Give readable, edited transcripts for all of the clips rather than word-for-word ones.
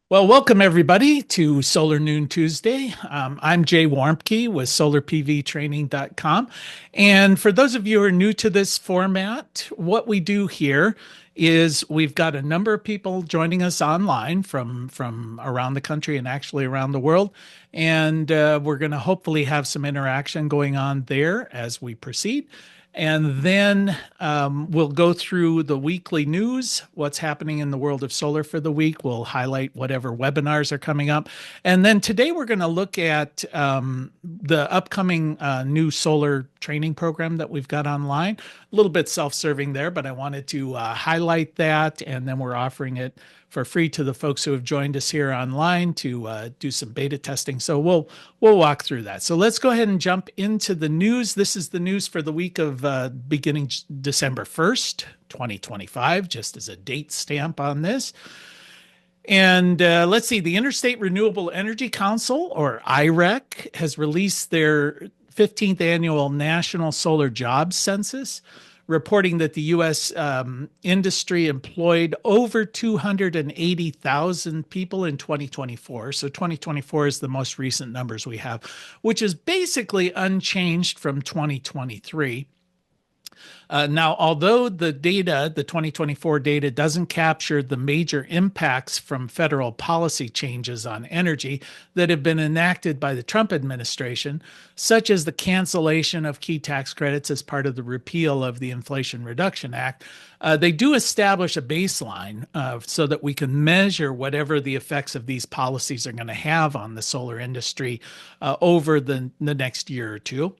Well, welcome everybody to Solar Noon Tuesday. I'm Jay Warmke with solarpvtraining.com. And for those of you who are new to this format, what we do here is we've got a number of people joining us online from around the country and actually around the world. And we're going to hopefully have some interaction going on there as we proceed. And then we'll go through the weekly news, what's happening in the world of solar for the week. We'll highlight whatever webinars are coming up. And then today we're going to look at the upcoming new solar training program that we've got online. A little bit self-serving there, but I wanted to highlight that. And then we're offering it for free to the folks who have joined us here online to do some beta testing. So we'll walk through that. So let's go ahead and jump into the news. This is the news for the week of beginning December 1st, 2025, just as a date stamp on this. And let's see, the Interstate Renewable Energy Council, or IREC, has released their 15th annual National Solar Jobs Census, reporting that the U.S. Industry employed over 280,000 people in 2024. So 2024 is the most recent numbers we have, which is basically unchanged from 2023. Now, although the 2024 data, doesn't capture the major impacts from federal policy changes on energy that have been enacted by the Trump administration, such as the cancellation of key tax credits as part of the repeal of the Inflation Reduction Act, they do establish a baseline so that we can measure whatever the effects of these policies are going to have on the solar industry over the next year or two.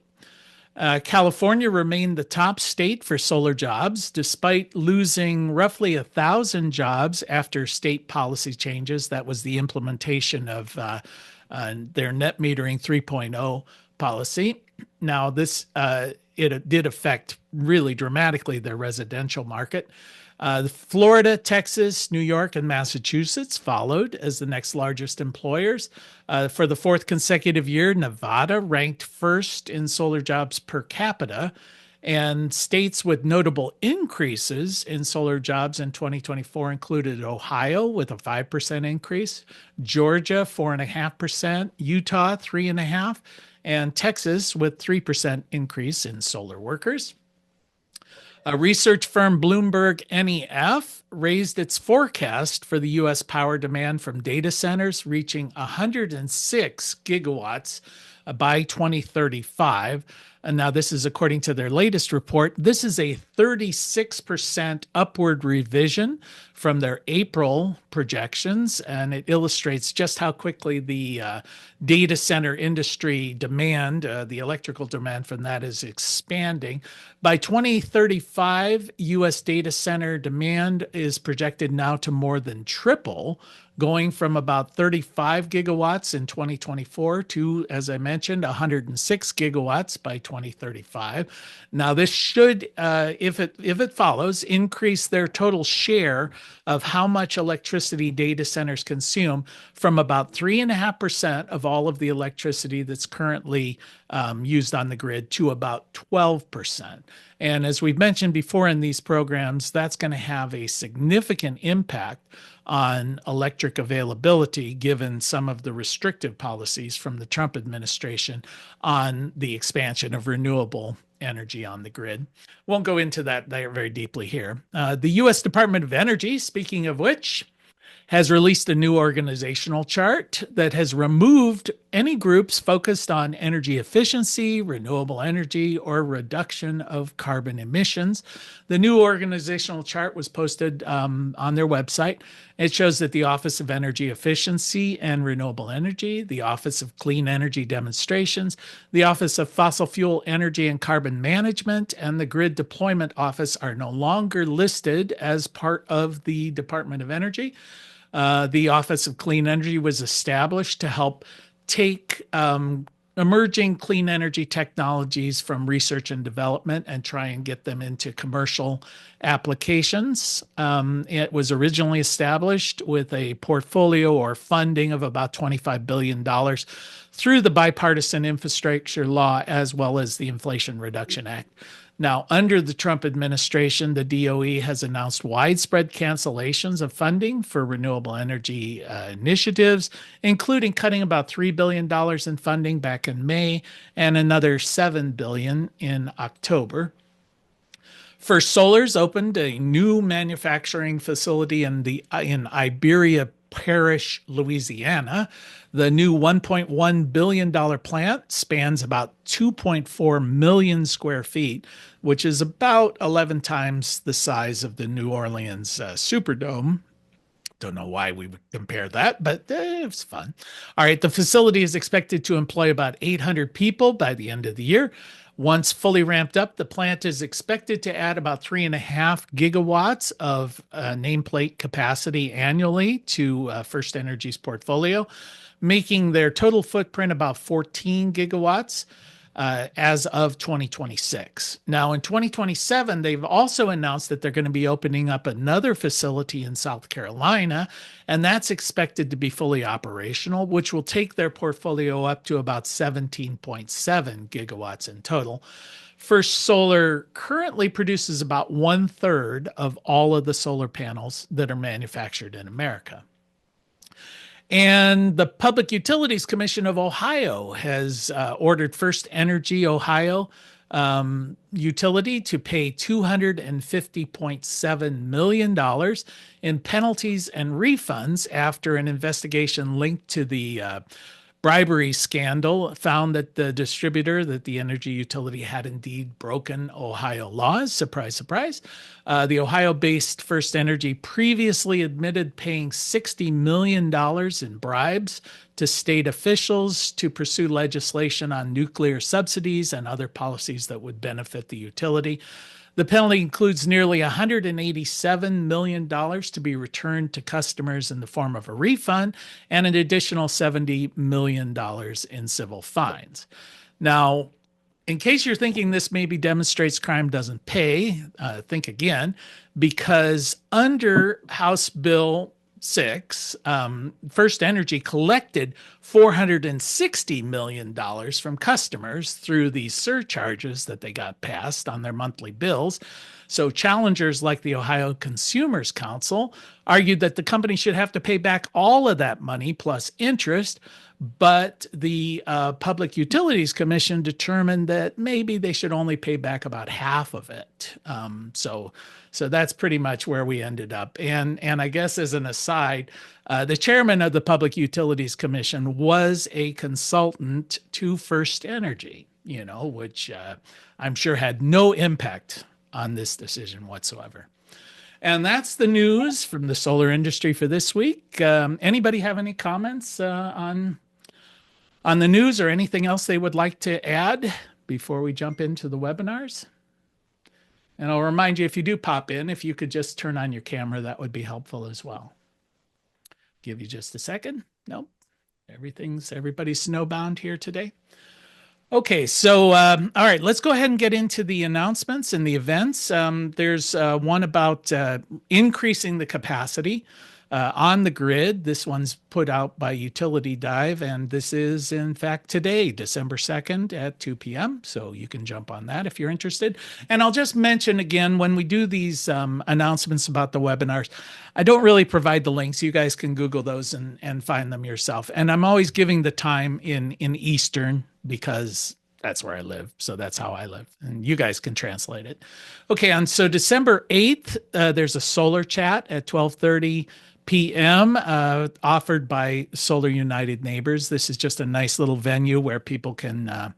California remained the top state for solar jobs, despite losing roughly 1,000 jobs after state policy changes. That was the implementation of their net metering 3.0 policy. Now, it did affect really dramatically their residential market. Florida, Texas, New York, and Massachusetts followed as the next largest employers. For the fourth consecutive year, Nevada ranked first in solar jobs per capita, and states with notable increases in solar jobs in 2024 included Ohio with a 5% increase, Georgia 4.5%, Utah 3.5%, and Texas with 3% increase in solar workers. Research firm Bloomberg NEF raised its forecast for the U.S. power demand from data centers, reaching 106 gigawatts by 2035. And now, this is according to their latest report. This is a 36% upward revision from their April projections, and it illustrates just how quickly the data center industry demand, the electrical demand from that, is expanding. By 2035, U.S. data center demand is projected now to more than triple, going from about 35 gigawatts in 2024 to, as I mentioned, 106 gigawatts by 2035. Now, this should, if it follows, increase their total share of how much electricity data centers consume from about 3.5% of all of the electricity that's currently used on the grid to about 12%. And as we've mentioned before in these programs, that's going to have a significant impact on electric availability, given some of the restrictive policies from the Trump administration on the expansion of renewable energy on the grid. Won't go into that very deeply here. The U.S. Department of Energy, speaking of which, has released a new organizational chart that has removed any groups focused on energy efficiency, renewable energy, or reduction of carbon emissions. The new organizational chart was posted on their website. It shows that the Office of Energy Efficiency and Renewable Energy, the Office of Clean Energy Demonstrations, the Office of Fossil Fuel Energy and Carbon Management, and the Grid Deployment Office are no longer listed as part of the Department of Energy. The Office of Clean Energy was established to help take emerging clean energy technologies from research and development and try and get them into commercial applications. It was originally established with a portfolio or funding of about $25 billion through the bipartisan infrastructure law as well as the Inflation Reduction Act. Now, under the Trump administration, the DOE has announced widespread cancellations of funding for renewable energy initiatives, including cutting about $3 billion in funding back in May and another $7 billion in October. First Solar's opened a new manufacturing facility in Iberia Parish, Louisiana. The new $1.1 billion plant spans about 2.4 million square feet, which is about 11 times the size of the New Orleans Superdome. Don't know why we would compare that, but it's fun. All right, the facility is expected to employ about 800 people by the end of the year. Once fully ramped up, the plant is expected to add about 3.5 gigawatts of nameplate capacity annually to First Energy's portfolio, making their total footprint about 14 gigawatts as of 2026. Now, in 2027, they've also announced that they're going to be opening up another facility in South Carolina, and that's expected to be fully operational, which will take their portfolio up to about 17.7 gigawatts in total. First Solar currently produces about 1/3 of all of the solar panels that are manufactured in America. And the Public Utilities Commission of Ohio has ordered First Energy Ohio utility to pay $250.7 million in penalties and refunds after an investigation linked to the bribery scandal found that the distributor, that the energy utility had indeed broken Ohio laws. Surprise, surprise. The Ohio-based First Energy previously admitted paying $60 million in bribes to state officials to pursue legislation on nuclear subsidies and other policies that would benefit the utility. The penalty includes nearly $187 million to be returned to customers in the form of a refund and an additional $70 million in civil fines. Now, in case you're thinking this maybe demonstrates crime doesn't pay, think again, because under House Bill 6, First Energy collected $460 million from customers through these surcharges that they got passed on their monthly bills. So challengers like the Ohio Consumers Council argued that the company should have to pay back all of that money plus interest, but the Public Utilities Commission determined that maybe they should only pay back about half of it. So that's pretty much where we ended up. And I guess as an aside, the chairman of the Public Utilities Commission was a consultant to First Energy, which I'm sure had no impact on this decision whatsoever. And that's the news from the solar industry for this week. Anybody have any comments on the news or anything else they would like to add before we jump into the webinars? And I'll remind you, if you do pop in, if you could just turn on your camera, that would be helpful as well. Give you just a second. Nope. Everybody's snowbound here today. Okay, so all right, let's go ahead and get into the announcements and the events. There's one about increasing the capacity on the grid. This one's put out by Utility Dive, and this is, in fact, today, December 2nd at 2 p.m., so you can jump on that if you're interested. And I'll just mention again, when we do these announcements about the webinars, I don't really provide the links. You guys can Google those and find them yourself. And I'm always giving the time in Eastern because that's where I live. So that's how I live. And you guys can translate it. Okay, and so December 8th, there's a solar chat at 12:30 p.m. Offered by Solar United Neighbors. This is just a nice little venue where people can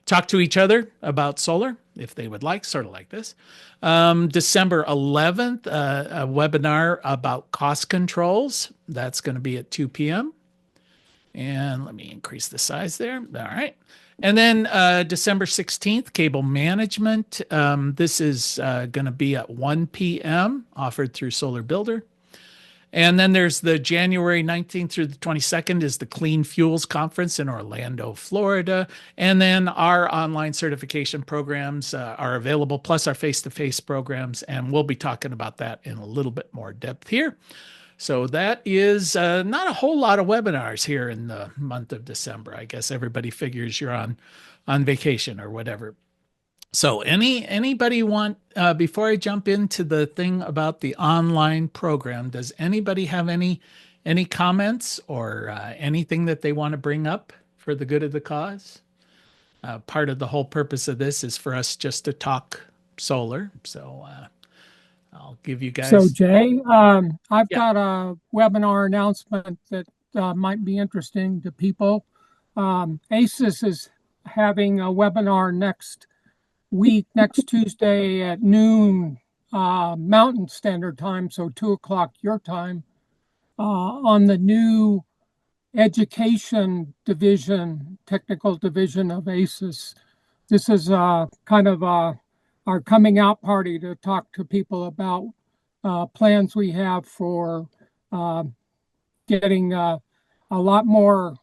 talk to each other about solar if they would like, sort of like this. December 11th, a webinar about cost controls. That's going to be at 2 p.m. And let me increase the size there. All right. And then December 16th, cable management. This is going to be at 1 p.m., offered through Solar Builder. And then there's the January 19th through the 22nd is the Clean Fuels Conference in Orlando, Florida. And then our online certification programs are available, plus our face-to-face programs. And we'll be talking about that in a little bit more depth here. So that is not a whole lot of webinars here in the month of December. I guess everybody figures you're on vacation or whatever. So anybody want before I jump into the thing about the online program, does anybody have any comments or anything that they want to bring up for the good of the cause? Part of the whole purpose of this is for us just to talk solar. So I'll give you So, guys. Jay, I've Yeah. got a webinar announcement that might be interesting to people. ACES is having a webinar next week, next Tuesday at noon Mountain Standard Time, so 2 o'clock your time, on the new education division, technical division of ACES. This is kind of our coming out party to talk to people about plans we have for uh, getting a lot more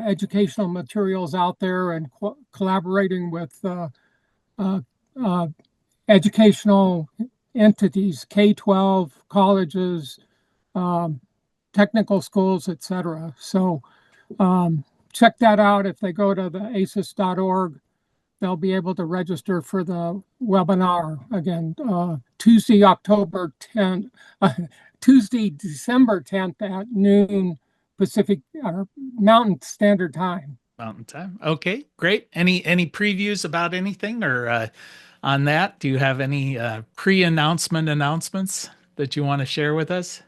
educational materials out there and collaborating with uh, uh, educational entities, K-12, colleges, um, technical schools, etc. So check that out. If they go to the aces.org, they'll be able to register for the webinar again, Tuesday, October 10th, Tuesday, December 10th at noon Pacific Mountain Standard Time. Mountain time. Okay, great. Any previews about anything or on that? Do you have any pre-announcement announcements that you want to share with us?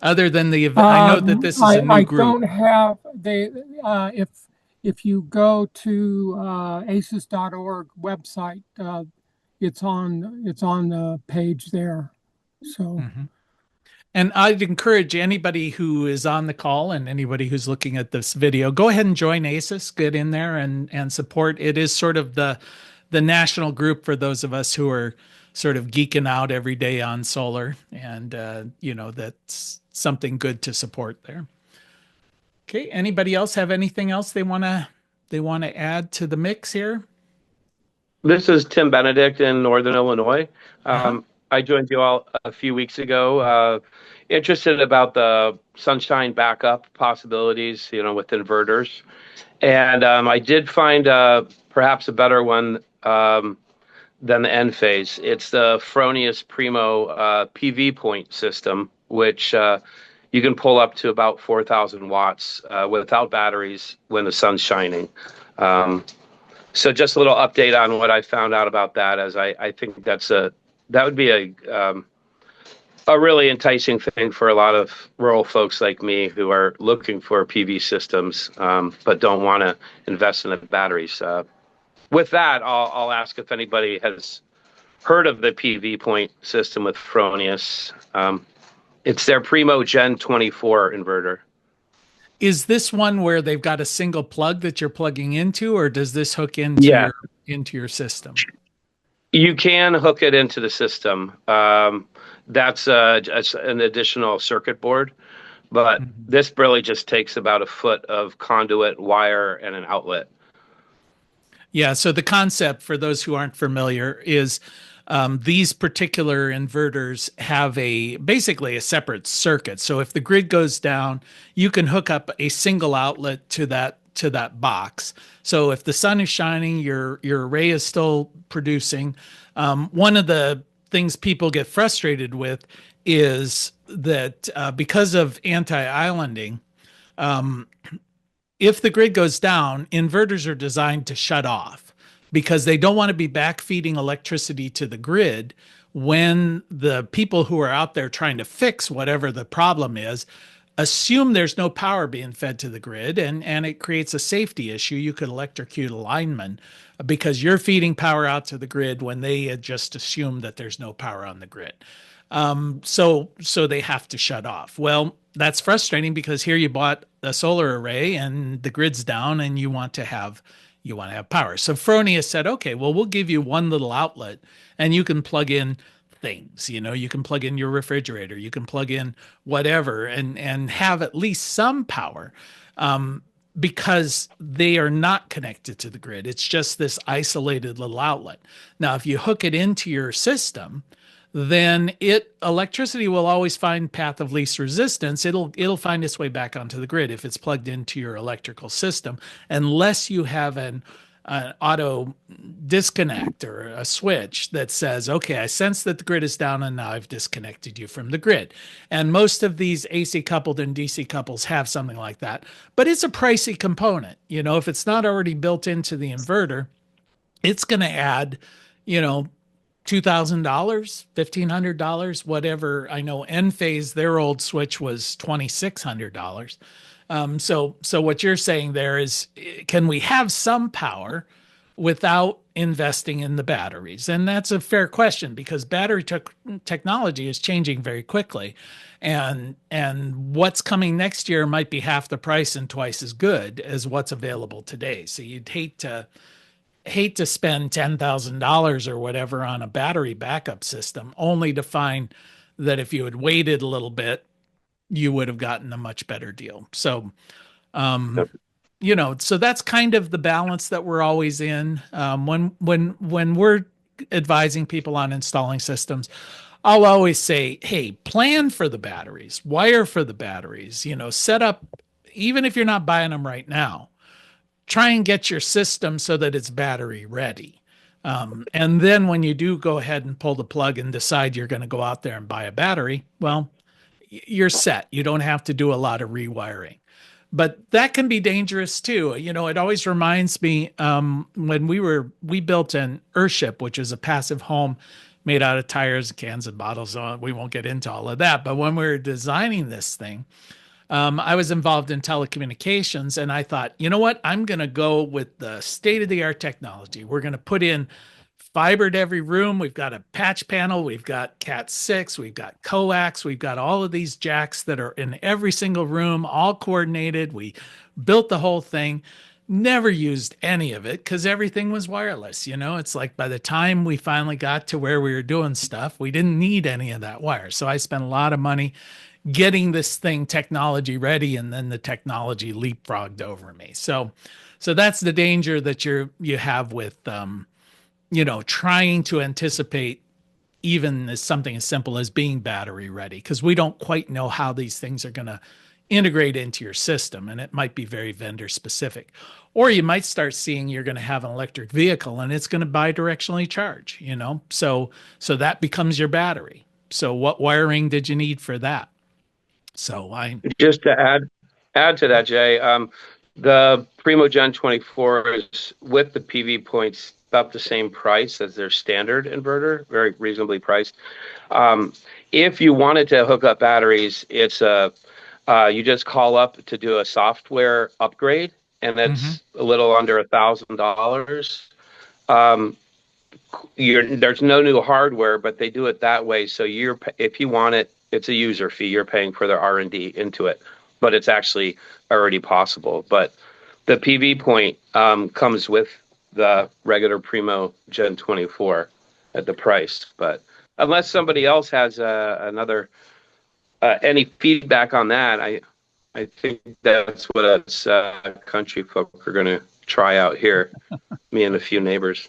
Other than the event, I know that this is a new I group. don't have they if you go to aces.org website, it's on the page there. So Mhm. And I'd encourage anybody who is on the call and anybody who's looking at this video, go ahead and join ASUS, get in there and support. It is sort of the national group for those of us who are sort of geeking out every day on solar, and that's something good to support there. Okay, anybody else have anything else they want to add to the mix here? This is Tim Benedict in Northern Illinois. Uh-huh. I joined you all a few weeks ago. Interested about the sunshine backup possibilities, with inverters, and I did find perhaps a better one than the Enphase. It's the Fronius Primo PV point system, which you can pull up to about 4,000 watts without batteries when the sun's shining. So just a little update on what I found out about that, as I think that would be a really enticing thing for a lot of rural folks like me who are looking for PV systems, but don't want to invest in the batteries. With that, I'll ask if anybody has heard of the PV point system with Fronius. It's their Primo Gen 24 inverter. Is this one where they've got a single plug that you're plugging into, or does this hook Yeah, into your system? you can hook it into the system. That's an additional circuit board, but Mhm. this really just takes about a foot of conduit wire and an outlet. Yeah, so the concept for those who aren't familiar is these particular inverters have basically a separate circuit. So if the grid goes down, you can hook up a single outlet to that box. So if the sun is shining, your array is still producing. One of the things people get frustrated with is that because of anti-islanding, if the grid goes down, inverters are designed to shut off because they don't want to be backfeeding electricity to the grid when the people who are out there trying to fix whatever the problem is assume there's no power being fed to the grid, and it creates a safety issue. You could electrocute a lineman because you're feeding power out to the grid when they had just assumed that there's no power on the grid. So they have to shut off. Well, that's frustrating because here you bought a solar array and the grid's down and you want to have power. So Fronius said, okay, well, we'll give you one little outlet and you can plug in things. You can plug in your refrigerator, you can plug in whatever and have at least some power. Because they are not connected to the grid. It's just this isolated little outlet. Now, if you hook it into your system, then electricity will always find path of least resistance. It'll find its way back onto the grid if it's plugged into your electrical system, unless you have an auto disconnect or a switch that says, okay, I sense that the grid is down and now I've disconnected you from the grid. And most of these AC coupled and DC couples have something like that, but it's a pricey component. You know, if it's not already built into the inverter, it's going to add, you know, $2,000, $1,500, whatever. I know Enphase, their old switch was $2,600. So what you're saying there is, can we have some power without investing in the batteries? And that's a fair question because battery technology is changing very quickly, and what's coming next year might be half the price and twice as good as what's available today. So you'd hate to spend $10,000 or whatever on a battery backup system only to find that if you had waited a little bit, you would have gotten a much better deal. So, Yep. you know, so that's kind of the balance that we're always in. When we're advising people on installing systems, I'll always say, hey, plan for the batteries, wire for the batteries, you know, set up, even if you're not buying them right now, try and get your system so that it's battery ready. And then when you do go ahead and pull the plug and decide you're going to go out there and buy a battery, well, you're set. You don't have to do a lot of rewiring. But that can be dangerous too. You know, it always reminds me when we built an Earthship, which is a passive home made out of tires, cans, and bottles. We won't get into all of that. But when we were designing this thing, I was involved in telecommunications, and I thought, you know what? I'm going to go with the state of the art technology. We're going to put in fiber to every room. We've got a patch panel. We've got Cat 6. We've got coax. We've got all of these jacks that are in every single room, all coordinated. We built the whole thing. Never used any of it because everything was wireless. You know, it's like by the time we finally got to where we were doing stuff, we didn't need any of that wire. So I spent a lot of money getting this thing technology ready, and then the technology leapfrogged over me. So that's the danger that you have with you know, trying to anticipate even as something as simple as being battery ready, because we don't quite know how these things are going to integrate into your system, and it might be very vendor specific. Or you might start seeing you're going to have an electric vehicle and it's going to bi-directionally charge, you know, so that becomes your battery. So what wiring did you need for that? So Just to add to that, Jay, the Primo Gen 24 is with the PV points about the same price as their standard inverter, very reasonably priced. If you wanted to hook up batteries, it's you just call up to do a software upgrade, and it's a little under $1,000. There's no new hardware, but they do it that way. So if you want it, it's a user fee. You're paying for their R&D into it, but it's actually already possible. But the PV point comes with the regular Primo Gen 24 at the price. But unless somebody else has any feedback on that, I think that's what us country folk are going to try out here. Me and a few neighbors.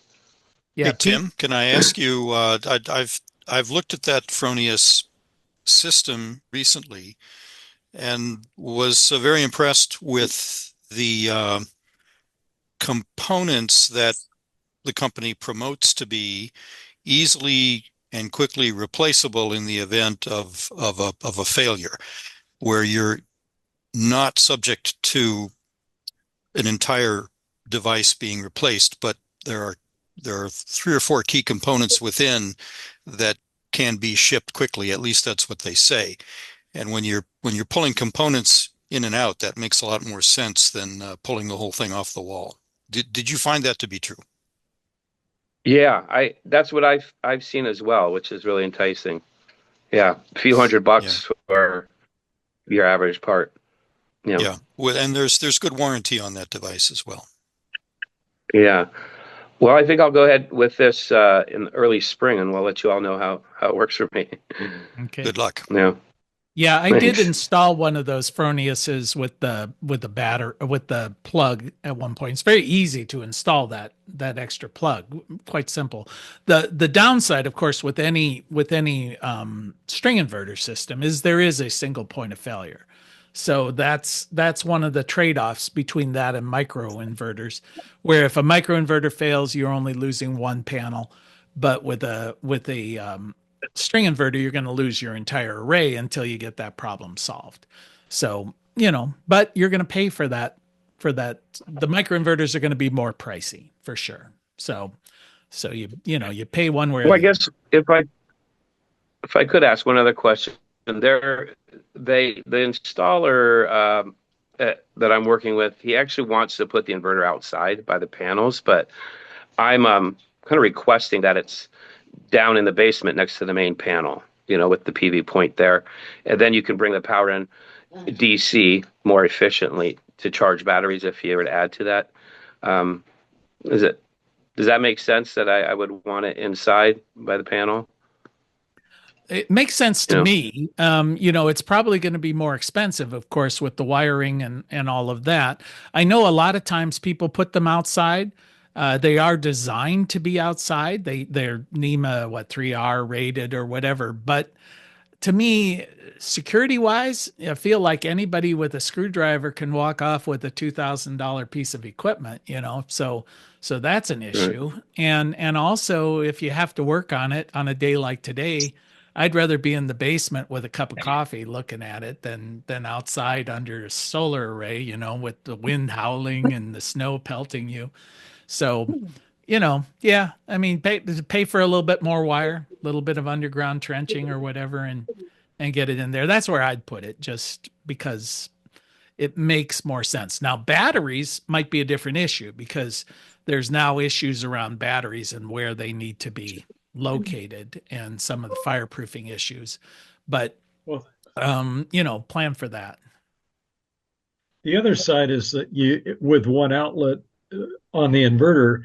yeah, Hey, Tim, can I ask you? I've looked at that Fronius system recently and was very impressed with the components that the company promotes to be easily and quickly replaceable in the event of a failure, where you're not subject to an entire device being replaced, but there are 3 or 4 key components within that can be shipped quickly. At least that's what they say. And when you're pulling components in and out, that makes a lot more sense than pulling the whole thing off the wall. Did you find that to be true? Yeah, that's what I've seen as well, which is really enticing. Yeah, a few $100 for your average part. You know. Yeah. Well, and there's good warranty on that device as well. Yeah. Well, I think I'll go ahead with this in early spring, and we'll let you all know how it works for me. okay. Good luck. Yeah. Yeah, I Thanks. did install one of those Froniuses with the plug at one point. It's very easy to install that extra plug, quite simple. The downside, of course, with any string inverter system is there is a single point of failure. So that's one of the trade-offs between that and microinverters, where if a microinverter fails, you're only losing one panel, but with a string inverter, you're going to lose your entire array until you get that problem solved. So, but you're going to pay for that. The microinverters are going to be more pricey for sure. So you pay one way or Well, I the other. guess if I could ask one other question, the installer that I'm working with, he actually wants to put the inverter outside by the panels, but I'm kind of requesting that it's down in the basement next to the main panel, with the PV point there, and then you can bring the power in DC more efficiently to charge batteries if you were to add to that. Um, is it Does that make sense that I would want it inside by the panel? It makes sense You to know, me. It's probably going to be more expensive, of course, with the wiring and all of that. I know a lot of times people put them outside. They are designed to be outside. They're NEMA 3R rated or whatever. But to me, security wise, I feel like anybody with a screwdriver can walk off with a $2,000 piece of equipment. So that's an right. issue. And also if you have to work on it on a day like today, I'd rather be in the basement with a cup of coffee looking at it than outside under a solar array, with the wind howling and the snow pelting you. So, yeah, I mean, pay for a little bit more wire, a little bit of underground trenching or whatever, and get it in there. That's where I'd put it, just because it makes more sense. Now, batteries might be a different issue because there's now issues around batteries and where they need to be located and some of the fireproofing issues. But Well, plan for that. the other side is that with one outlet on the inverter,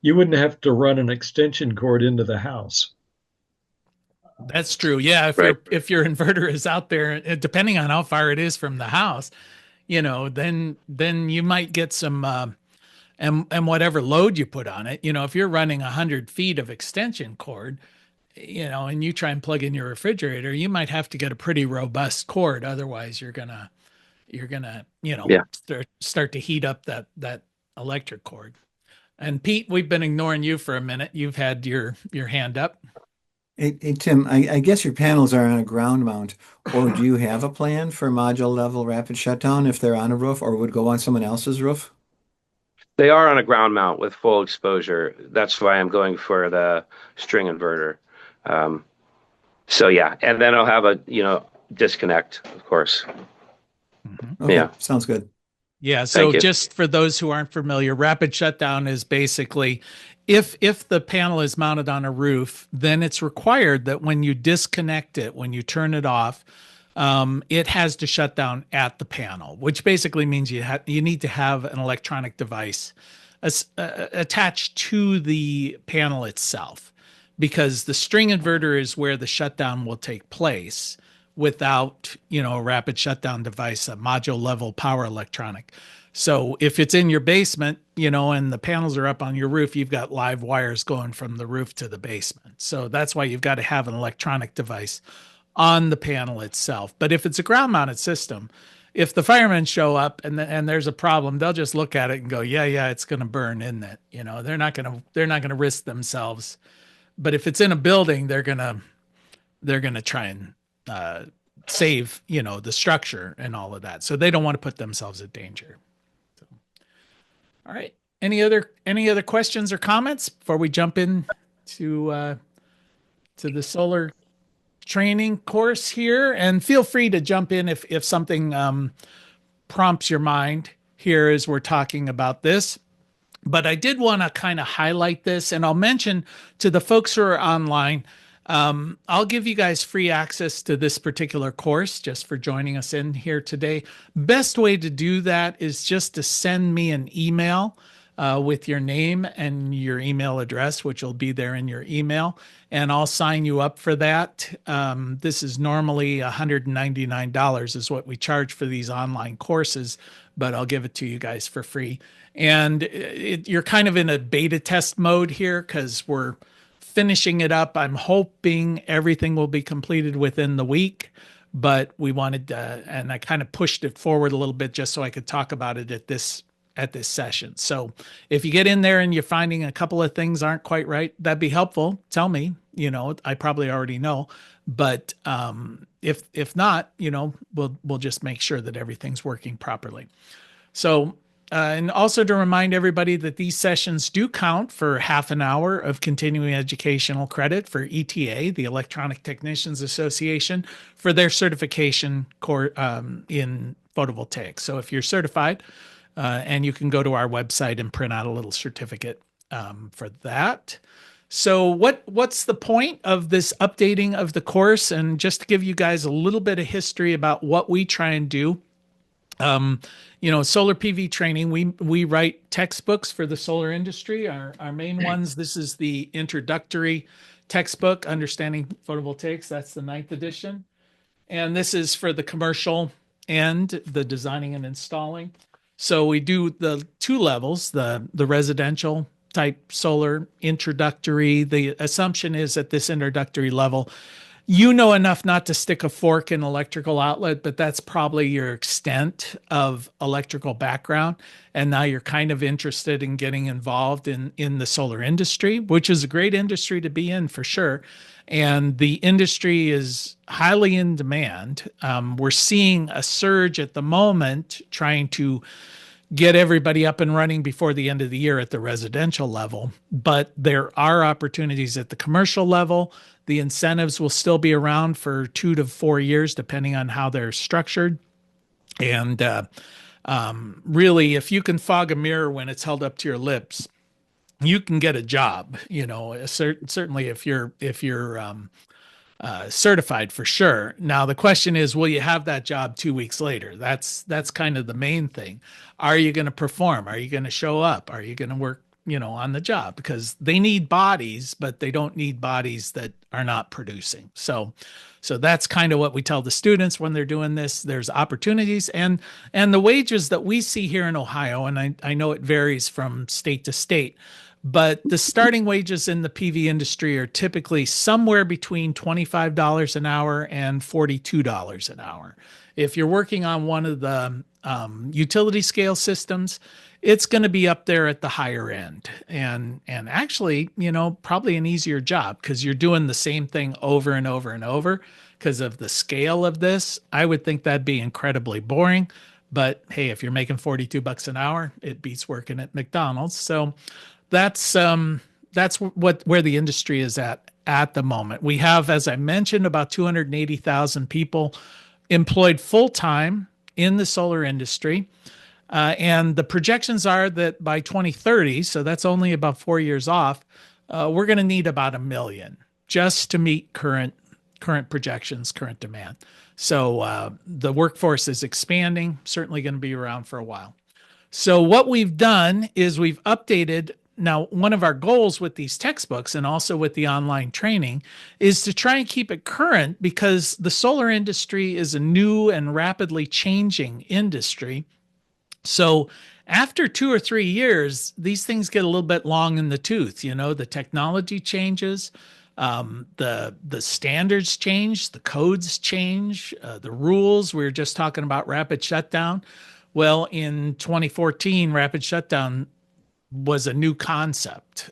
you wouldn't have to run an extension cord into the house. That's true. Yeah, Right. if your inverter is out there, depending on how far it is from the house, then you might get some and whatever load you put on it. If you're running 100 feet of extension cord, and you try and plug in your refrigerator, you might have to get a pretty robust cord. Otherwise, you're gonna Yeah. start to heat up that electric cord. And Pete, we've been ignoring you for a minute. You've had your hand up. Hey, Tim, I guess your panels are on a ground mount, or do you have a plan for module level rapid shutdown if they're on a roof or would go on someone else's roof? They are on a ground mount with full exposure. That's why I'm going for the string inverter. So yeah, and then I'll have a disconnect, of course. Okay, Yeah. sounds good. Yeah. So Thank you. just for those who aren't familiar, rapid shutdown is basically if the panel is mounted on a roof, then it's required that when you disconnect it, when you turn it off, it has to shut down at the panel, which basically means you need to have an electronic device attached to the panel itself, because the string inverter is where the shutdown will take place without a rapid shutdown device, a module level power electronic. So if it's in your basement, and the panels are up on your roof, you've got live wires going from the roof to the basement. So that's why you've got to have an electronic device on the panel itself. But if it's a ground mounted system, if the firemen show up and there's a problem, they'll just look at it and go, yeah, it's going to burn, isn't it? They're not going to risk themselves. But if it's in a building, they're going to try and save, the structure and all of that. So they don't want to put themselves at danger. So, all right. Any other questions or comments before we jump in to the solar training course here? And feel free to jump in if something prompts your mind here as we're talking about this. But I did want to kind of highlight this, and I'll mention to the folks who are online, I'll give you guys free access to this particular course just for joining us in here today. Best way to do that is just to send me an email with your name and your email address, which will be there in your email, and I'll sign you up for that. This is normally $199 is what we charge for these online courses, but I'll give it to you guys for free. And you're kind of in a beta test mode here because we're finishing it up. I'm hoping everything will be completed within the week, but we wanted, and I kind of pushed it forward a little bit just so I could talk about it at this session. So if you get in there and you're finding a couple of things aren't quite right, that'd be helpful. Tell me, I probably already know, but if not, we'll just make sure that everything's working properly. So, and also to remind everybody that these sessions do count for half an hour of continuing educational credit for ETA, the Electronic Technicians Association, for their certification in photovoltaics. So if you're certified, and you can go to our website and print out a little certificate for that. So what's the point of this updating of the course? And just to give you guys a little bit of history about what we try and do. Solar PV training, we write textbooks for the solar industry. Our main ones, this is the introductory textbook, Understanding Photovoltaics. That's the 9th edition. And this is for the commercial end, the designing and installing. So we do the 2 levels, the residential type solar introductory. The assumption is at this introductory level, enough not to stick a fork in electrical outlet, but that's probably your extent of electrical background. And now you're kind of interested in getting involved in the solar industry, which is a great industry to be in for sure. And the industry is highly in demand. We're seeing a surge at the moment trying to get everybody up and running before the end of the year at the residential level. But there are opportunities at the commercial level. The incentives will still be around for 2 to 4 years, depending on how they're structured. And really, if you can fog a mirror when it's held up to your lips, you can get a job. Certainly if you're certified for sure. Now the question is, will you have that job 2 weeks later? That's kind of the main thing. Are you going to perform? Are you going to show up? Are you going to work, on the job? Because they need bodies, but they don't need bodies that are not producing. So that's kind of what we tell the students when they're doing this. There's opportunities and the wages that we see here in Ohio, and I know it varies from state to state, but the starting wages in the PV industry are typically somewhere between $25 an hour and $42 an hour. If you're working on one of the utility scale systems, it's going to be up there at the higher end, and actually, probably an easier job because you're doing the same thing over and over and over. Because of the scale of this, I would think that'd be incredibly boring. But hey, if you're making $42 an hour, it beats working at McDonald's. So that's where the industry is at the moment. We have, as I mentioned, about 280,000 people employed full-time in the solar industry. And the projections are that by 2030, so that's only about 4 years off, we're going to need about 1 million just to meet current projections, current demand. So the workforce is expanding, certainly going to be around for a while. So what we've done is we've updated. Now, one of our goals with these textbooks and also with the online training is to try and keep it current because the solar industry is a new and rapidly changing industry. So after 2 or 3 years, these things get a little bit long in the tooth. The technology changes, the standards change, the codes change, the rules. We were just talking about rapid shutdown. Well, in 2014, rapid shutdown was a new concept.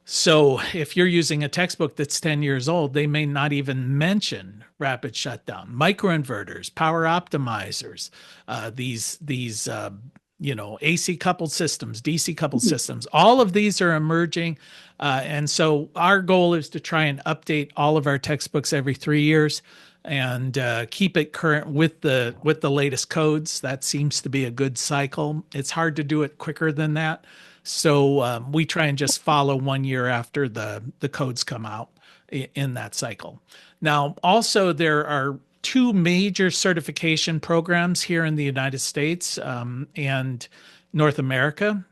So if you're using a textbook that's 10 years old, they may not even mention rapid shutdown, microinverters, power optimizers, these AC coupled systems, DC coupled systems. All of these are emerging. And so our goal is to try and update all of our textbooks every 3 years and keep it current with the latest codes. That seems to be a good cycle. It's hard to do it quicker than that. So we try and just follow 1 year after the codes come out in that cycle. Now, also there are 2 major certification programs here in the United States and North America.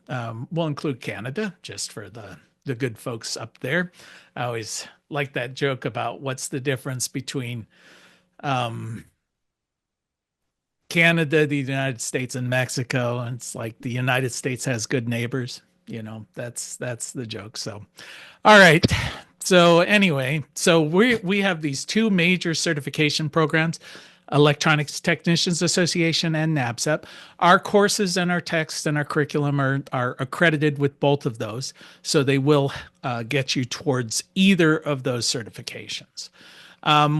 We'll include Canada just for the good folks up there. I always like that joke about what's the difference between Canada, the United States, and Mexico. And it's like the United States has good neighbors. That's the joke. So, all right. So anyway, so we have these two major certification programs, Electronics Technicians Association and NABCEP. Our courses and our texts and our curriculum are accredited with both of those, so they will get you towards either of those certifications.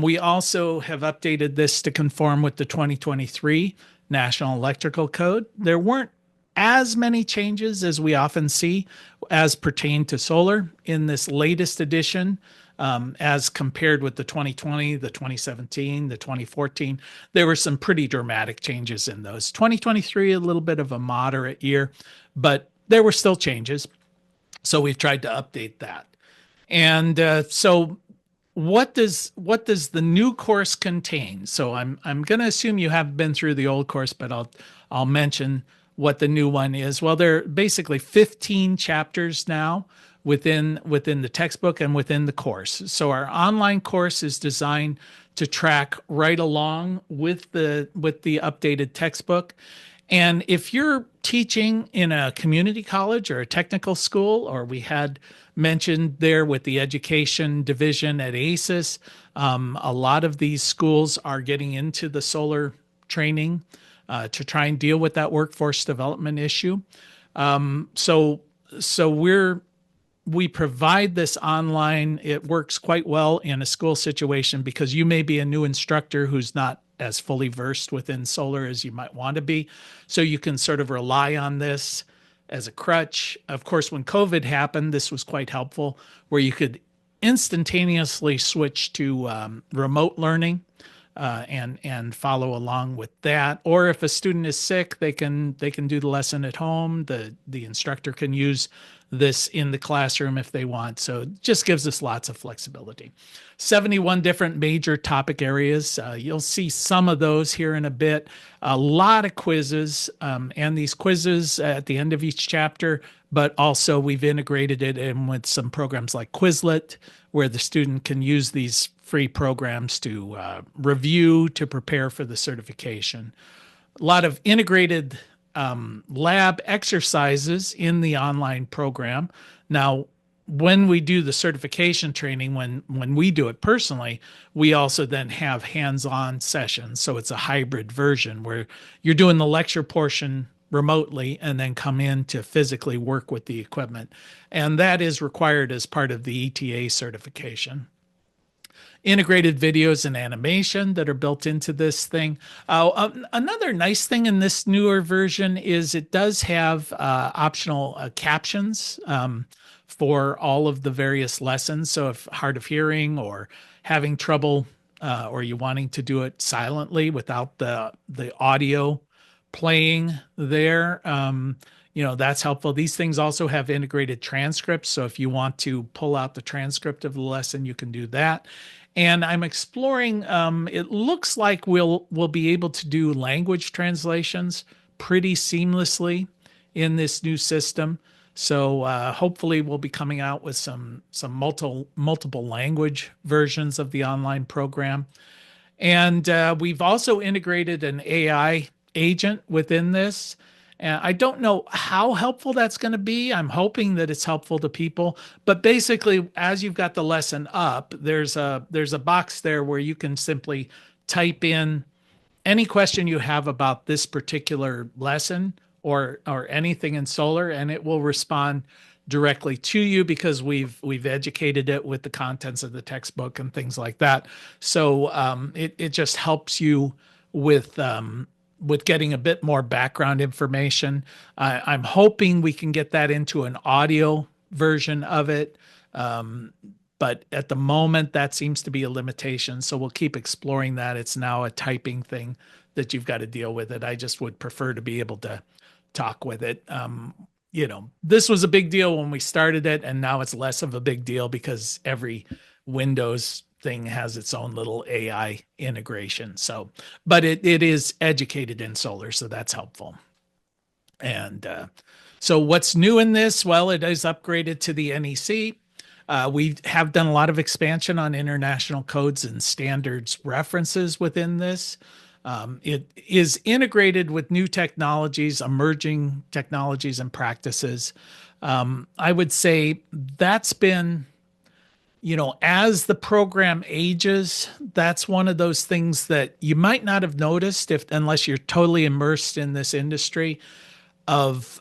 We also have updated this to conform with the 2023 National Electrical Code. There weren't as many changes as we often see as pertain to solar in this latest edition, as compared with the 2020, the 2017, the 2014. There were some pretty dramatic changes in those. 2023, a little bit of a moderate year, but there were still changes. So we've tried to update that. And so what does the new course contain? So I'm going to assume you have been through the old course, but I'll mention what the new one is. Well, there are basically 15 chapters now within the textbook and within the course. So our online course is designed to track right along with the updated textbook. And if you're teaching in a community college or a technical school, or we had mentioned there with the education division at ACES, a lot of these schools are getting into the solar training to try and deal with that workforce development issue. So we provide this online. It works quite well in a school situation because you may be a new instructor who's not as fully versed within solar as you might want to be. So you can sort of rely on this as a crutch. Of course, when COVID happened, this was quite helpful, where you could instantaneously switch to remote learning and follow along with that. Or if a student is sick, they can do the lesson at home. The instructor can use this in the classroom if they want. So it just gives us lots of flexibility. 71 different major topic areas. You'll see some of those here in a bit. A lot of quizzes, and these quizzes at the end of each chapter, but also we've integrated it in with some programs like Quizlet, where the student can use these free programs to review, to prepare for the certification. A lot of integrated lab exercises in the online program. Now, when we do the certification training, when we do it personally, we also then have hands-on sessions. So it's a hybrid version where you're doing the lecture portion remotely and then come in to physically work with the equipment. And that is required as part of the ETA certification. Integrated videos and animation that are built into this thing. Another nice thing in this newer version is it does have optional captions for all of the various lessons. So if hard of hearing or having trouble or you wanting to do it silently without the audio playing there, that's helpful. These things also have integrated transcripts. So if you want to pull out the transcript of the lesson, you can do that. And I'm exploring, it looks like we'll be able to do language translations pretty seamlessly in this new system. So hopefully we'll be coming out with some multiple language versions of the online program. And we've also integrated an AI agent within this. And I don't know how helpful that's going to be. I'm hoping that it's helpful to people. But basically, as you've got the lesson up, there's a box there where you can simply type in any question you have about this particular lesson or anything in solar, and it will respond directly to you because we've educated it with the contents of the textbook and things like that. So it just helps you with getting a bit more background information. I'm hoping we can get that into an audio version of it. But at the moment, that seems to be a limitation. So we'll keep exploring that. It's now a typing thing that you've got to deal with it. I just would prefer to be able to talk with it. This was a big deal when we started it, and now it's less of a big deal because every Windows thing has its own little AI integration. So, but it is educated in solar, so that's helpful. And so what's new in this? Well, it is upgraded to the NEC. We have done a lot of expansion on international codes and standards references within this. It is integrated with new technologies, emerging technologies and practices. I would say that's been as the program ages, that's one of those things that you might not have noticed unless you're totally immersed in this industry of,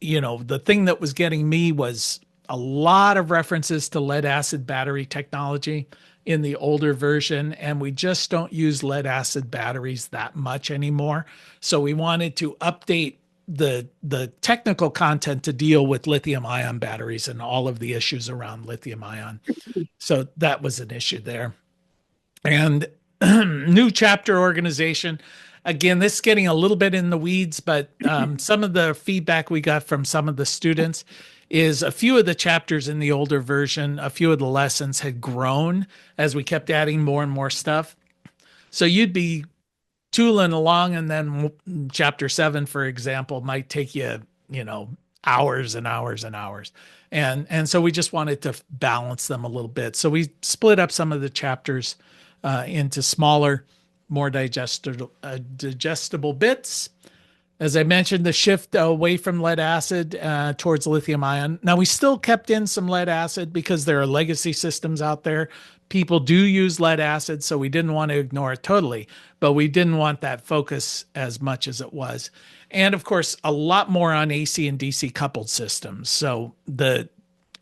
the thing that was getting me was a lot of references to lead acid battery technology in the older version, and we just don't use lead acid batteries that much anymore. So we wanted to update the technical content to deal with lithium ion batteries and all of the issues around lithium ion. So that was an issue there. And new chapter organization. Again, this is getting a little bit in the weeds, but some of the feedback we got from some of the students is a few of the chapters in the older version, a few of the lessons had grown as we kept adding more and more stuff. So you'd be tooling along, and then chapter 7, for example, might take you, hours and hours and hours. And so we just wanted to balance them a little bit. So we split up some of the chapters into smaller, more digestible bits. As I mentioned, the shift away from lead acid towards lithium ion. Now, we still kept in some lead acid because there are legacy systems out there. People do use lead acid, so we didn't want to ignore it totally, but we didn't want that focus as much as it was. And of course, a lot more on AC and DC coupled systems. So the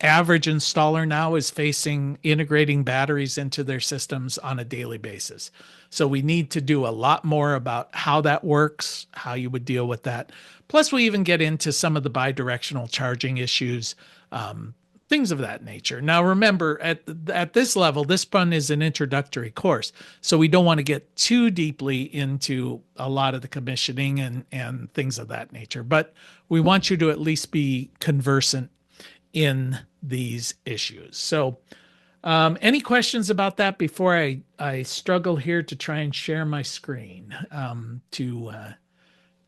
average installer now is facing integrating batteries into their systems on a daily basis. So we need to do a lot more about how that works, how you would deal with that. Plus, we even get into some of the bidirectional charging issues, things of that nature. Now, remember, at this level, this one is an introductory course, so we don't want to get too deeply into a lot of the commissioning and things of that nature. But we want you to at least be conversant in these issues. So any questions about that before I struggle here to try and share my screen to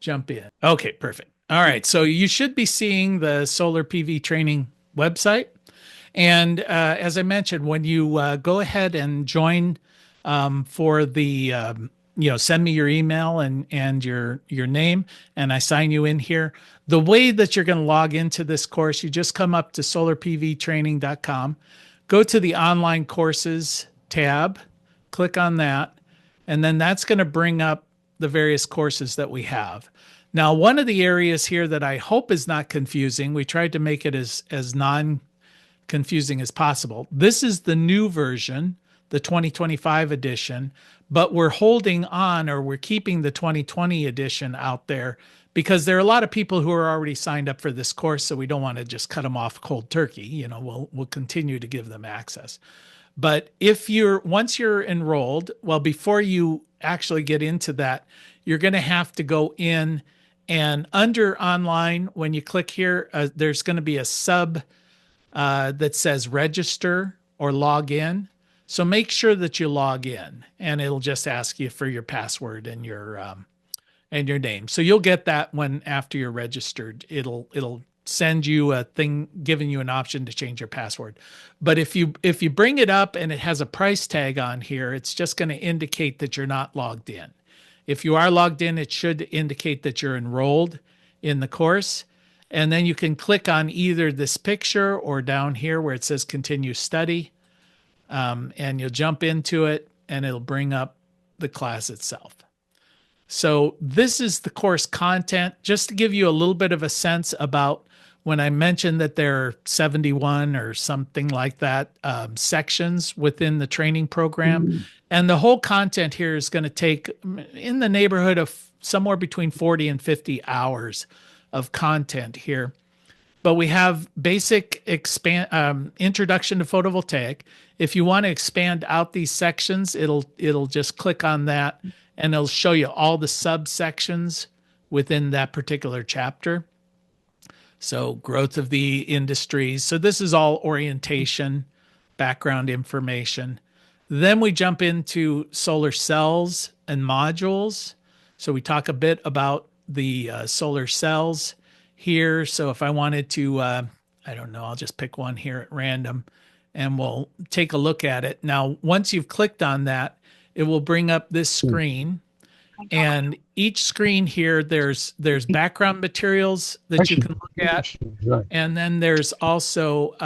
jump in? Okay, perfect. All right, so you should be seeing the solar PV training website. And as I mentioned, when you go ahead and join for the, send me your email and your name, and I sign you in here. The way that you're going to log into this course, you just come up to solarpvtraining.com, go to the online courses tab, click on that, and then that's going to bring up the various courses that we have. Now, one of the areas here that I hope is not confusing, we tried to make it as non-confusing as possible. This is the new version, the 2025 edition, but we're holding on, or we're keeping the 2020 edition out there because there are a lot of people who are already signed up for this course, so we don't want to just cut them off cold turkey. We'll continue to give them access. But once you're enrolled, well, before you actually get into that, you're going to have to go in and under online, when you click here, there's going to be a sub that says register or log in. So make sure that you log in, and it'll just ask you for your password and your name. So you'll get that when after you're registered, it'll send you a thing giving you an option to change your password. But if you bring it up and it has a price tag on here, it's just going to indicate that you're not logged in. If you are logged in, it should indicate that you're enrolled in the course. And then you can click on either this picture or down here where it says continue study. And you'll jump into it and it'll bring up the class itself. So this is the course content, just to give you a little bit of a sense about when I mentioned that there are 71 or something like that sections within the training program. And the whole content here is going to take in the neighborhood of somewhere between 40 and 50 hours of content here. But we have basic introduction to photovoltaic. If you want to expand out these sections, it'll just click on that and it'll show you all the subsections within that particular chapter. So growth of the industries. So this is all orientation, background information. Then we jump into solar cells and modules. So we talk a bit about the solar cells here. So if I wanted to, I don't know, I'll just pick one here at random and we'll take a look at it. Now, once you've clicked on that, it will bring up this screen. And each screen here, there's background materials that you can look at. And then there's also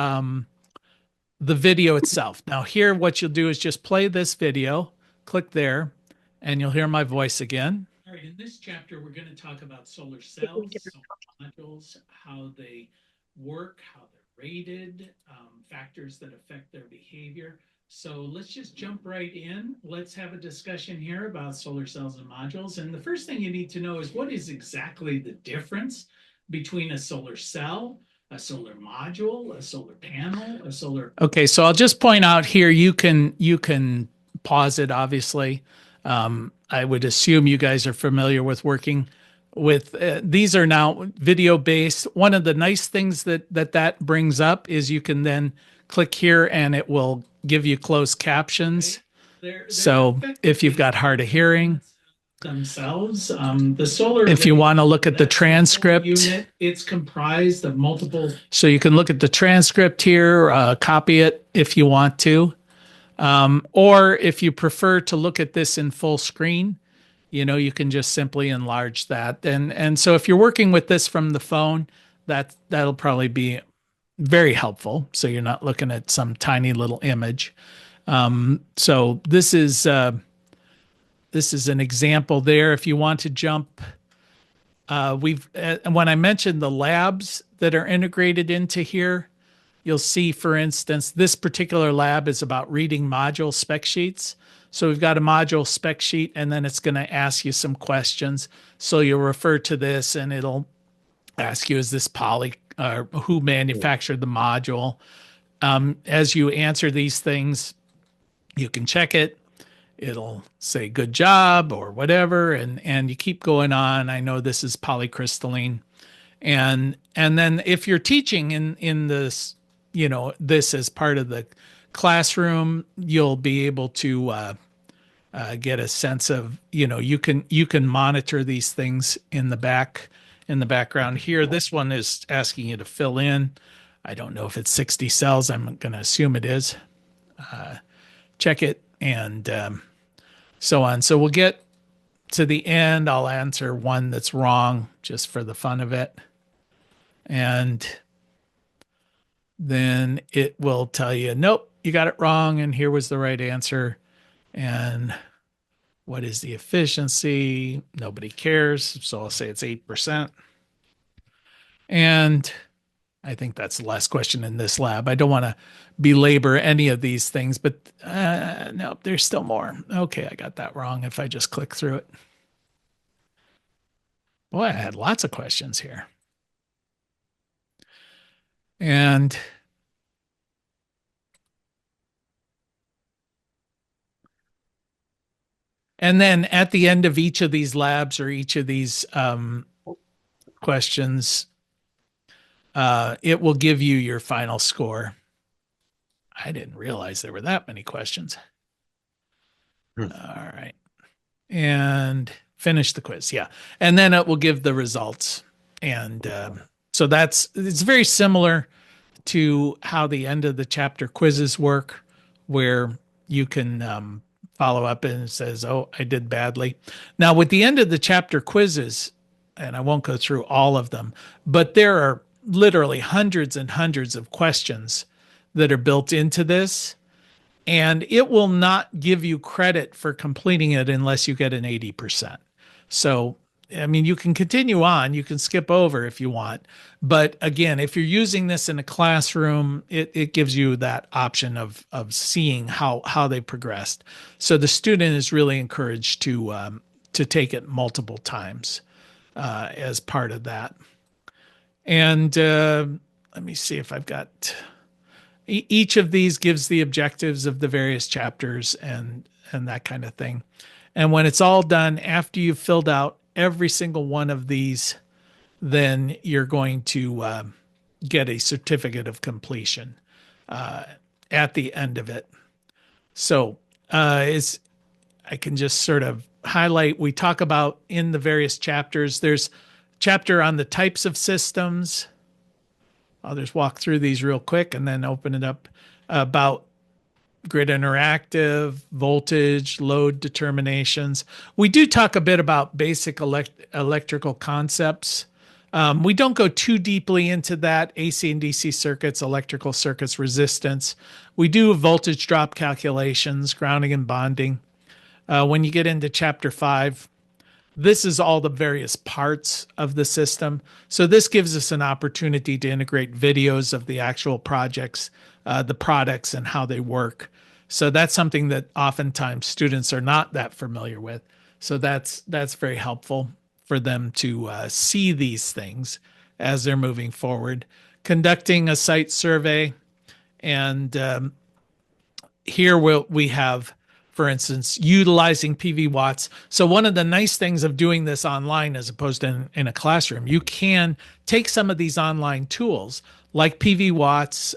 the video itself. Now here, what you'll do is just play this video, click there, and you'll hear my voice again. All right, in this chapter, we're going to talk about solar cells, solar modules, how they work, how they're rated, factors that affect their behavior. So let's just jump right in. Let's have a discussion here about solar cells and modules. And the first thing you need to know is what is exactly the difference between a solar cell, a solar module, a solar panel, a solar. Okay, so I'll just point out here, you can pause it, obviously. I would assume you guys are familiar with working with these are now video based. One of the nice things that brings up is you can then click here and it will give you closed captions. So if you've got hard of hearing themselves, the solar, if you want to look at the transcript unit, it's comprised of multiple. So you can look at the transcript here, copy it if you want to. Or if you prefer to look at this in full screen, you can just simply enlarge that. And so if you're working with this from the phone, that'll probably be very helpful. So you're not looking at some tiny little image. So this is an example there. If you want to jump, when I mentioned the labs that are integrated into here, you'll see, for instance, this particular lab is about reading module spec sheets. So we've got a module spec sheet, and then it's going to ask you some questions. So you'll refer to this, and it'll ask you, is this poly, who manufactured the module? As you answer these things, you can check it. It'll say good job or whatever, and you keep going on. I know this is polycrystalline. And then if you're teaching in this, this as part of the classroom, you'll be able to get a sense of, you can monitor these things in the background here. This one is asking you to fill in. I don't know if it's 60 cells. I'm going to assume it is. Check it and so on. So we'll get to the end. I'll answer one that's wrong just for the fun of it. And then it will tell you, nope, you got it wrong. And here was the right answer. And what is the efficiency? Nobody cares. So I'll say it's 8%. And I think that's the last question in this lab. I don't want to belabor any of these things, but no, there's still more. Okay, I got that wrong if I just click through it. Boy, I had lots of questions here. And then at the end of each of these labs or each of these questions, it will give you your final score. I didn't realize there were that many questions. All right. And finish the quiz. Yeah. And then it will give the results. And so it's very similar to how the end of the chapter quizzes work, where you can follow up and it says, oh, I did badly. Now with the end of the chapter quizzes, and I won't go through all of them, but there are literally hundreds and hundreds of questions that are built into this, and it will not give you credit for completing it unless you get an 80%. So, I mean, you can continue on, you can skip over if you want, but again, if you're using this in a classroom, it gives you that option of seeing how they progressed. So the student is really encouraged to take it multiple times as part of that. And let me see if I've got, each of these gives the objectives of the various chapters and that kind of thing. And when it's all done, after you've filled out every single one of these, then you're going to get a certificate of completion at the end of it. So I can just sort of highlight, we talk about in the various chapters, there's chapter on the types of systems. I'll just walk through these real quick and then open it up about grid interactive, voltage, load determinations. We do talk a bit about basic electrical concepts We don't go too deeply into that, AC and DC circuits, electrical circuits, resistance. We do voltage drop calculations, grounding and bonding. When you get into chapter 5, this is all the various parts of the system. So this gives us an opportunity to integrate videos of the actual projects, the products, and how they work. So that's something that oftentimes students are not that familiar with. So that's very helpful for them to see these things as they're moving forward. Conducting a site survey, and here we have, for instance, utilizing PV watts. So one of the nice things of doing this online as opposed to in a classroom, you can take some of these online tools like PV watts,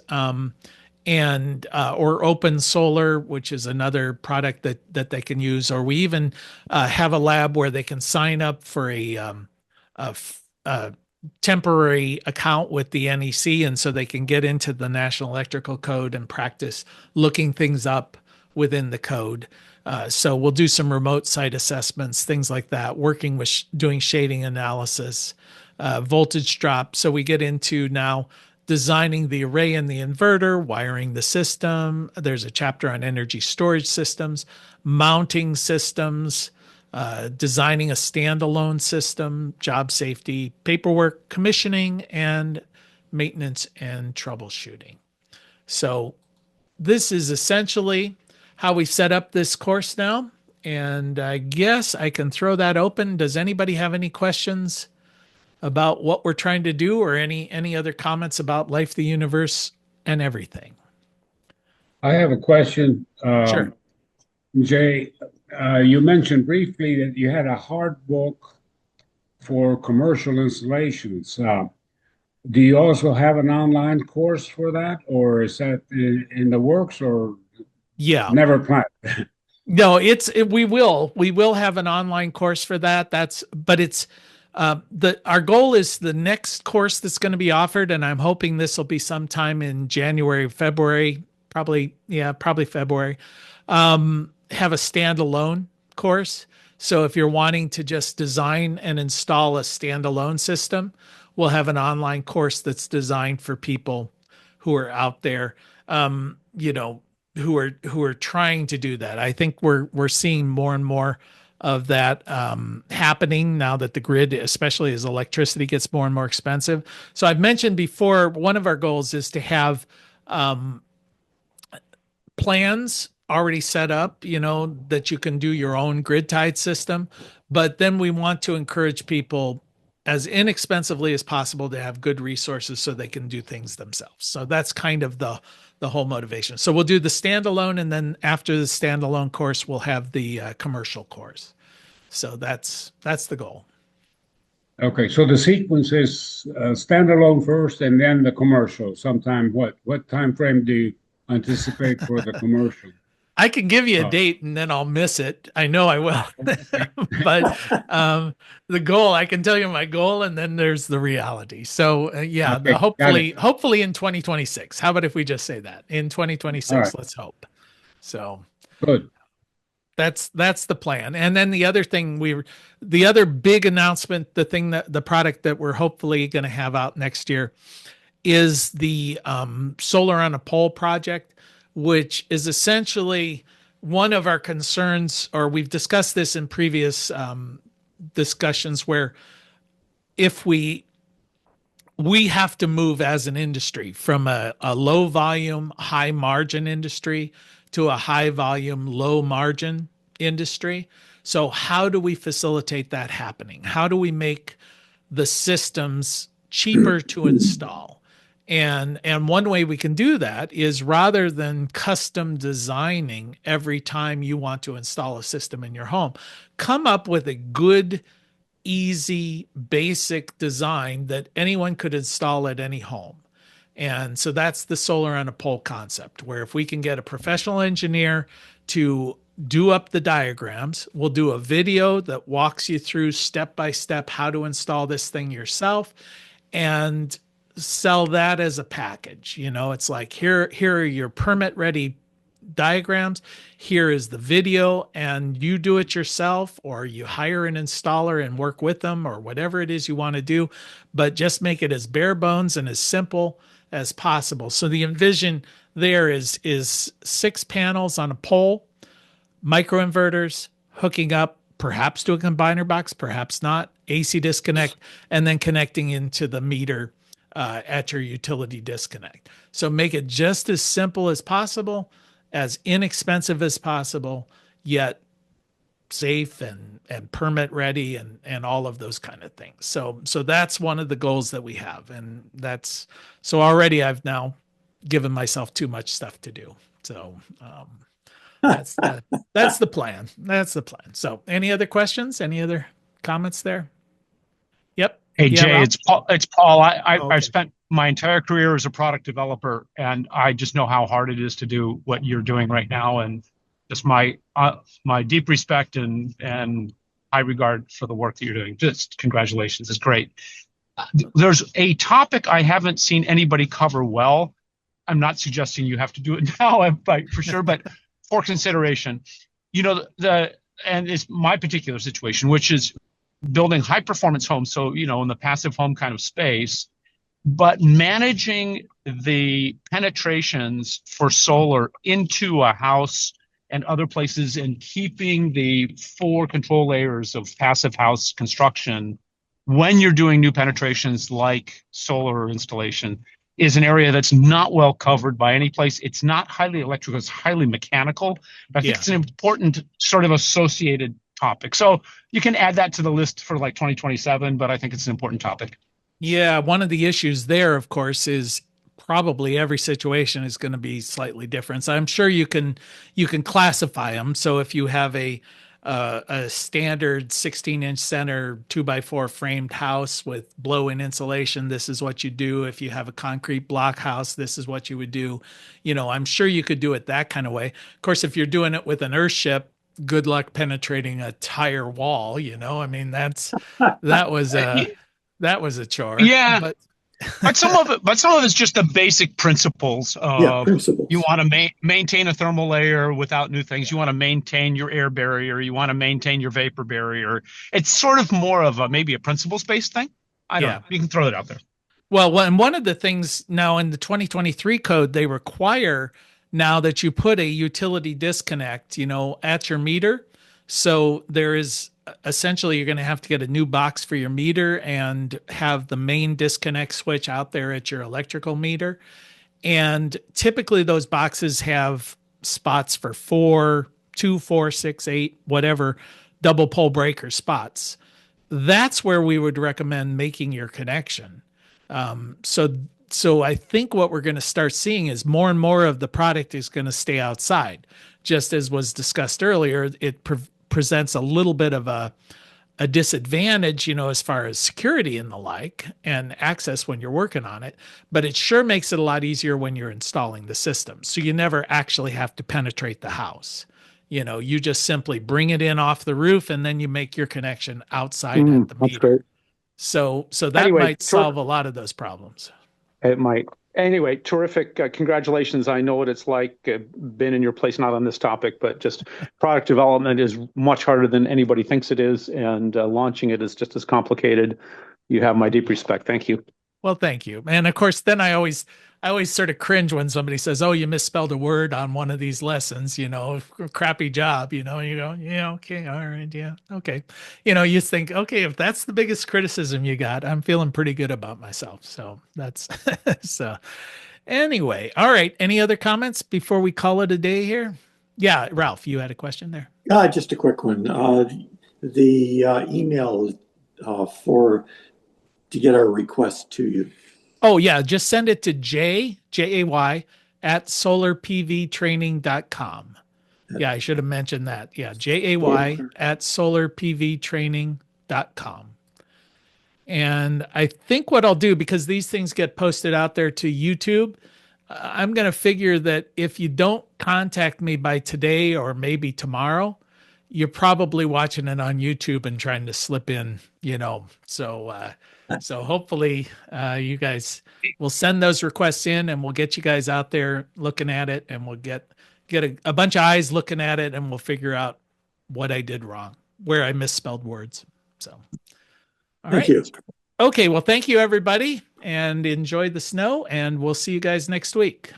and or open solar, which is another product that they can use, or we even have a lab where they can sign up for a temporary account with the NEC, and so they can get into the National Electrical Code and practice looking things up within the code. So we'll do some remote site assessments, things like that, working with doing shading analysis, voltage drop. So we get into now designing the array and the inverter, wiring the system. There's a chapter on energy storage systems, mounting systems, designing a standalone system, job safety, paperwork, commissioning, and maintenance and troubleshooting. So this is essentially how we set up this course now. And I guess I can throw that open. Does anybody have any questions about what we're trying to do, or any other comments about life, the universe, and everything? I have a question. Sure. Jay, you mentioned briefly that you had a hard book for commercial installations. Do you also have an online course for that, or is that in the works, or Yeah. never planned? No, we will have an online course for that. But it's our goal is the next course that's going to be offered, and I'm hoping this will be sometime in January, February, probably February. Have a standalone course. So if you're wanting to just design and install a standalone system, we'll have an online course that's designed for people who are out there, who are trying to do that. I think we're seeing more and more of that happening now that the grid, especially as electricity gets more and more expensive. So I've mentioned before, one of our goals is to have plans already set up, that you can do your own grid tied system. But then we want to encourage people as inexpensively as possible to have good resources so they can do things themselves. So that's kind of the whole motivation. So we'll do the standalone, and then after the standalone course, we'll have the commercial course. So that's the goal. Okay, so the sequence is standalone first, and then the commercial. Sometime what time frame do you anticipate for the commercial? I can give you a date and then I'll miss it. I know I will. But the goal, I can tell you my goal, and then there's the reality. So Okay, hopefully in 2026. How about if we just say that? In 2026, All right. Let's hope. So Good. that's the plan. And then the other thing the other big announcement, the product that we're hopefully going to have out next year is the solar on a pole project, which is essentially one of our concerns, or we've discussed this in previous discussions, where if we have to move as an industry from a low volume, high margin industry to a high volume, low margin industry. So how do we facilitate that happening? How do we make the systems cheaper to install? And one way we can do that is, rather than custom designing every time you want to install a system in your home, come up with a good, easy, basic design that anyone could install at any home. And so that's the solar on a pole concept, where if we can get a professional engineer to do up the diagrams, we'll do a video that walks you through step by step how to install this thing yourself, and sell that as a package. It's like, here are your permit ready diagrams. Here is the video, and you do it yourself, or you hire an installer and work with them, or whatever it is you want to do, but just make it as bare bones and as simple as possible. So the Envision there is 6 panels on a pole, microinverters hooking up perhaps to a combiner box, perhaps not, AC disconnect, and then connecting into the meter at your utility disconnect. So make it just as simple as possible, as inexpensive as possible, yet safe and permit ready and all of those kind of things. So that's one of the goals that we have. And so already I've now given myself too much stuff to do. So that's the plan. That's the plan. So any other questions? Any other comments there? Yep. Hey, Yeah, Jay, Rob? it's Paul. Okay. I've spent my entire career as a product developer, and I just know how hard it is to do what you're doing right now. And just my deep respect and high regard for the work that you're doing. Just congratulations. It's great. There's a topic I haven't seen anybody cover well. I'm not suggesting you have to do it now, but for sure, but for consideration, and it's my particular situation, which is building high performance homes. So, in the passive home kind of space, but managing the penetrations for solar into a house and other places, and keeping the 4 control layers of passive house construction when you're doing new penetrations like solar installation is an area that's not well covered by any place. It's not highly electrical, it's highly mechanical. I think it's an important sort of associated topic. So you can add that to the list for like 2027, but I think it's an important topic. Yeah, one of the issues there, of course, is probably every situation is going to be slightly different. So I'm sure you can classify them. So if you have a standard 16-inch center 2x4 framed house with blow-in insulation, this is what you do. If you have a concrete block house, this is what you would do. I'm sure you could do it that kind of way. Of course, if you're doing it with an earthship, good luck penetrating a tire wall. I mean, that was a chore. Yeah. But some of it's just the basic principles of principles. You want to maintain a thermal layer without new things. You want to maintain your air barrier. You want to maintain your vapor barrier. It's sort of more of maybe a principles-based thing. I don't know. You can throw it out there. Well, and one of the things now in the 2023 code, they require now that you put a utility disconnect, at your meter. So there is essentially, you're going to have to get a new box for your meter and have the main disconnect switch out there at your electrical meter. And typically those boxes have spots for 4, 2, 4, 6, 8, whatever, double pole breaker spots. That's where we would recommend making your connection. So I think what we're going to start seeing is more and more of the product is going to stay outside. Just as was discussed earlier, it presents a little bit of a disadvantage, as far as security and the like, and access when you're working on it. But it sure makes it a lot easier when you're installing the system. So you never actually have to penetrate the house. You just simply bring it in off the roof, and then you make your connection outside at the meter. Great. So that might solve a lot of those problems. It might. Anyway, terrific. Congratulations. I know what it's like. Been in your place, not on this topic, but just product development is much harder than anybody thinks it is. And launching it is just as complicated. You have my deep respect. Thank you. Well, thank you. And of course, then I always sort of cringe when somebody says, "Oh, you misspelled a word on one of these lessons, crappy job," you go, "Yeah, okay. All right. Yeah. Okay." You think, okay, if that's the biggest criticism you got, I'm feeling pretty good about myself. So that's, so anyway. All right. Any other comments before we call it a day here? Yeah. Ralph, you had a question there. Just a quick one. The email to get our request to you. Oh, yeah. Just send it to Jay at solarpvtraining.com. Yeah, I should have mentioned that. Yeah, Jay at solarpvtraining.com. And I think what I'll do, because these things get posted out there to YouTube, I'm going to figure that if you don't contact me by today or maybe tomorrow, you're probably watching it on YouTube and trying to slip in, So hopefully you guys will send those requests in, and we'll get you guys out there looking at it, and we'll get get a bunch of eyes looking at it, and we'll figure out what I did wrong, where I misspelled words. So, all Thank right. you. Okay. Well, thank you, everybody, and enjoy the snow, and we'll see you guys next week.